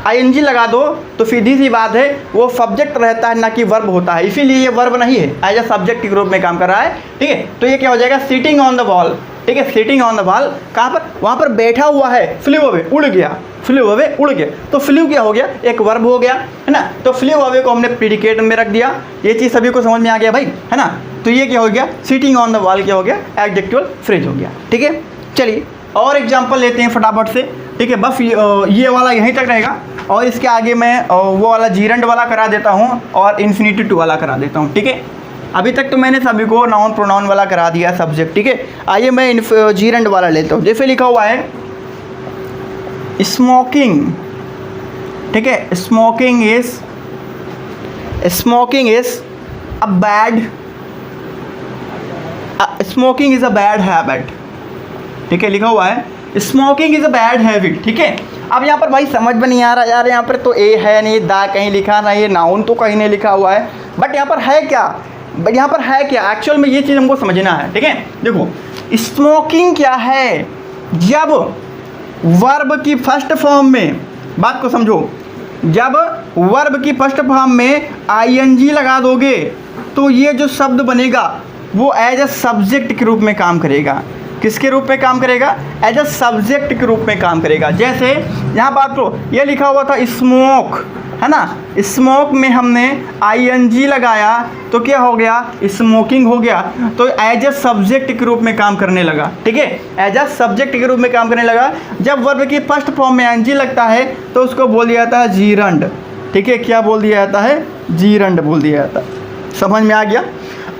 ING लगा दो तो सीधी सी बात है वो सब्जेक्ट रहता है ना कि वर्ब होता है, इसीलिए ये वर्ब नहीं है, एज ए सब्जेक्ट के रूप में काम कर रहा है, ठीक है। तो ये क्या हो जाएगा, सिटिंग ऑन द वॉल, ठीक है, सिटिंग ऑन द वॉल, कहाँ पर, वहाँ पर बैठा हुआ है, फ्लू अवे उड़ गया, फ्लू अवे उड़ गया। तो फ्लू क्या हो गया, एक वर्ब हो गया, है ना। तो फ्लू अवे को हमने प्रीडिकेट में रख दिया, ये चीज़ सभी को समझ में आ गया भाई, है ना। तो ये क्या हो गया, सिटिंग ऑन द वॉल क्या हो गया, एडजेक्टिवल फ्रेज हो गया, ठीक है। चलिए और एग्जाम्पल लेते हैं फटाफट से, ठीक है, बस ये वाला यहीं तक रहेगा और इसके आगे मैं वो वाला जीरंड वाला करा देता हूँ और इन्फिनिटी टू वाला करा देता हूँ, ठीक है। अभी तक तो मैंने सभी को नाउन प्रोनाउन वाला करा दिया सब्जेक्ट, ठीक है। आइए मैं जीरंड वाला लेता हूँ। जैसे लिखा हुआ है स्मोकिंग, ठीक है, smoking is a bad, smoking is a bad habit, ठीक है, लिखा हुआ है smoking is a bad habit, ठीक है। अब यहाँ पर भाई समझ में नहीं आ रहा यार, यहाँ पर तो ए है नहीं, दा कहीं लिखा ना, ये नाउन तो कहीं नहीं लिखा हुआ है, बट यहाँ पर है क्या, यहाँ पर है क्या एक्चुअल में, ये चीज़ हमको समझना है, ठीक है। देखो स्मोकिंग क्या है, जब वर्ब की फर्स्ट फॉर्म में, बात को समझो, जब वर्ब की फर्स्ट फॉर्म में ING लगा दोगे तो ये जो शब्द बनेगा वो एज अ सब्जेक्ट के रूप में काम करेगा। किसके रूप में काम करेगा, एज अ सब्जेक्ट के रूप में काम करेगा। जैसे यहाँ बात करो, ये लिखा हुआ था स्मोक, है ना, स्मोक में हमने ING लगाया तो क्या हो गया, स्मोकिंग हो गया। तो एज अ सब्जेक्ट के रूप में काम करने लगा, ठीक है, एज अ सब्जेक्ट के रूप में काम करने लगा। जब वर्ब की फर्स्ट फॉर्म में ING लगता है तो उसको बोल दिया जाता है जीरंड, ठीक है, क्या बोल दिया जाता है, जीरंड बोल दिया जाता है। समझ में आ गया।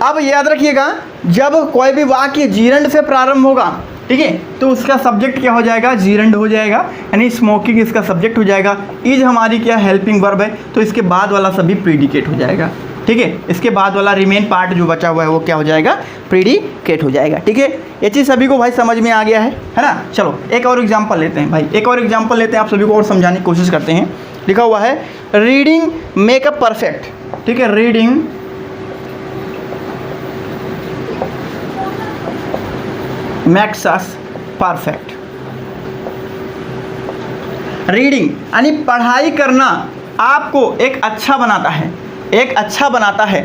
अब याद रखिएगा जब कोई भी वाक्य जीरंड से प्रारंभ होगा, ठीक है, तो उसका सब्जेक्ट क्या हो जाएगा, जीरंड हो जाएगा, यानी स्मोकिंग इसका सब्जेक्ट हो जाएगा। इज हमारी क्या हेल्पिंग वर्ब है, तो इसके बाद वाला सभी प्रीडिकेट हो जाएगा, ठीक है। इसके बाद वाला रिमेन पार्ट जो बचा हुआ है वो क्या हो जाएगा, प्रीडिकेट हो जाएगा, ठीक है। ये चीज़ सभी को भाई समझ में आ गया है ना। चलो एक और एग्जाम्पल लेते हैं भाई, एक और एग्जाम्पल लेते हैं, आप सभी को और समझाने की कोशिश करते हैं। लिखा हुआ है रीडिंग मेक अ परफेक्ट, ठीक है, reading makes us perfect. Reading यानी पढ़ाई करना आपको एक अच्छा बनाता है, एक अच्छा बनाता है।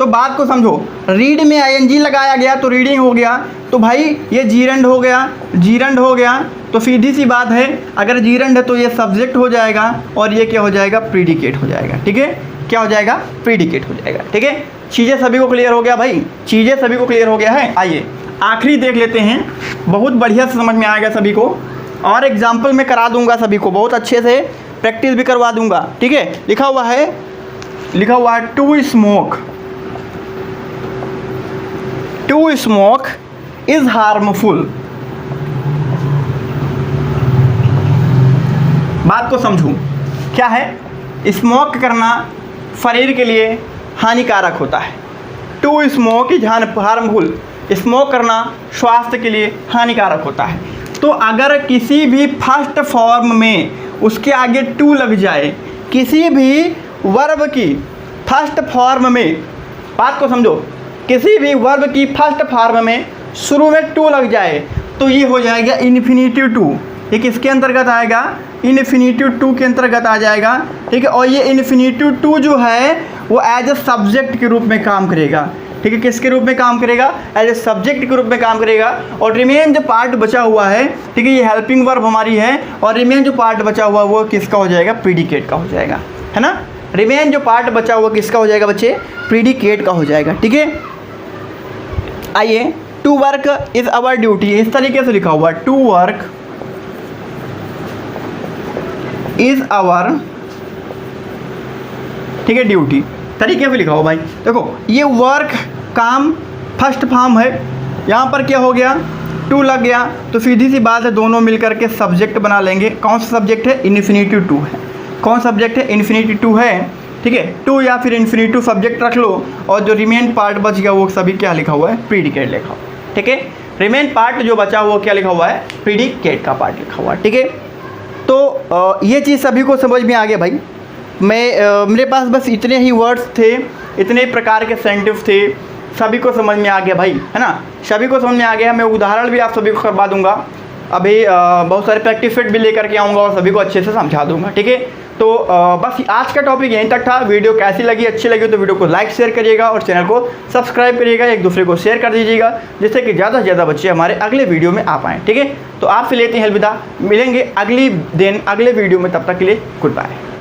तो बात को समझो, रीड में आईएनजी लगाया गया तो रीडिंग हो गया, तो भाई ये जीरंड हो गया, जीरंड हो गया, तो सीधी सी बात है अगर जीरंड है तो ये सब्जेक्ट हो जाएगा और ये क्या हो जाएगा, प्रीडिकेट हो जाएगा। ठीक है, क्या हो जाएगा, प्रीडिकेट हो जाएगा। ठीक है, चीज़ें सभी को क्लियर हो गया भाई, चीज़ें सभी को क्लियर हो गया है। आइए आखिरी देख लेते हैं, बहुत बढ़िया से समझ में आएगा सभी को, और एग्जाम्पल मैं करा दूंगा सभी को, बहुत अच्छे से प्रैक्टिस भी करवा दूंगा। ठीक है, लिखा हुआ है to smoke, to smoke is harmful. बात को समझूं, क्या है, स्मोक करना शरीर के लिए हानिकारक होता है। To smoke is harmful, smoke करना स्वास्थ्य के लिए हानिकारक होता है। तो अगर किसी भी फर्स्ट फॉर्म में उसके आगे टू लग जाए, किसी भी वर्ब की फर्स्ट फॉर्म में, बात को समझो, किसी भी वर्ब की फर्स्ट फॉर्म में शुरू में टू लग जाए तो ये हो जाएगा इन्फिनिटिव टू। ये किसके अंतर्गत आएगा, इन्फिनिटिव टू के अंतर्गत आ जाएगा। ठीक है, और ये इन्फिनिटिव टू जो है वो एज ए सब्जेक्ट के रूप में काम करेगा। ठीक है, किसके रूप में काम करेगा, एज ए सब्जेक्ट के रूप में काम करेगा। और रिमेन जो पार्ट बचा हुआ है, ठीक है, ये हेल्पिंग वर्ब हमारी है, और रिमेन जो पार्ट बचा हुआ वो किसका हो जाएगा, प्रीडिकेट का हो जाएगा, है ना। रिमेन जो पार्ट बचा हुआ किसका हो जाएगा बच्चे, प्रीडिकेट का हो जाएगा। ठीक है, आइए, to work is our duty, इस तरीके से लिखा हुआ, टू वर्क इज आवर, ठीक है, ड्यूटी, तरीके से लिखा हो भाई। देखो ये वर्क काम फर्स्ट फॉर्म है, यहाँ पर क्या हो गया, टू लग गया, तो सीधी सी बात है दोनों मिलकर के सब्जेक्ट बना लेंगे। कौन सा सब्जेक्ट है, इन्फिनिटिव टू है। कौन सब्जेक्ट है, इन्फिनिटिव टू है। ठीक है, टू या फिर इन्फिनिटिव सब्जेक्ट रख लो, और जो रिमेन पार्ट बच गया वो सभी क्या लिखा हुआ है, प्रीडिकेट लिखा हुआ है। ठीक है, रिमेन पार्ट जो बचा हुआ क्या लिखा हुआ है, प्रीडिकेट का पार्ट लिखा हुआ है। ठीक है, तो ये चीज़ सभी को समझ में आ गया भाई। मेरे पास बस इतने ही वर्ड्स थे, इतने प्रकार के सेंटेंस थे, सभी को समझ में आ गया भाई, है ना, सभी को समझ में आ गया। मैं उदाहरण भी आप सभी को करवा दूंगा, अभी बहुत सारे प्रैक्टिस सेट भी लेकर के आऊँगा और सभी को अच्छे से समझा दूंगा। ठीक है, तो बस आज का टॉपिक यहीं तक था। वीडियो कैसी लगी, अच्छी लगी तो वीडियो को लाइक शेयर करिएगा और चैनल को सब्सक्राइब करिएगा, एक दूसरे को शेयर कर दीजिएगा, जिससे कि ज़्यादा से ज़्यादा बच्चे हमारे अगले वीडियो में आ पाएँ। ठीक है, तो आपसे लेते हैं अलविदा, मिलेंगे अगले वीडियो में, तब तक के लिए गुड बाय।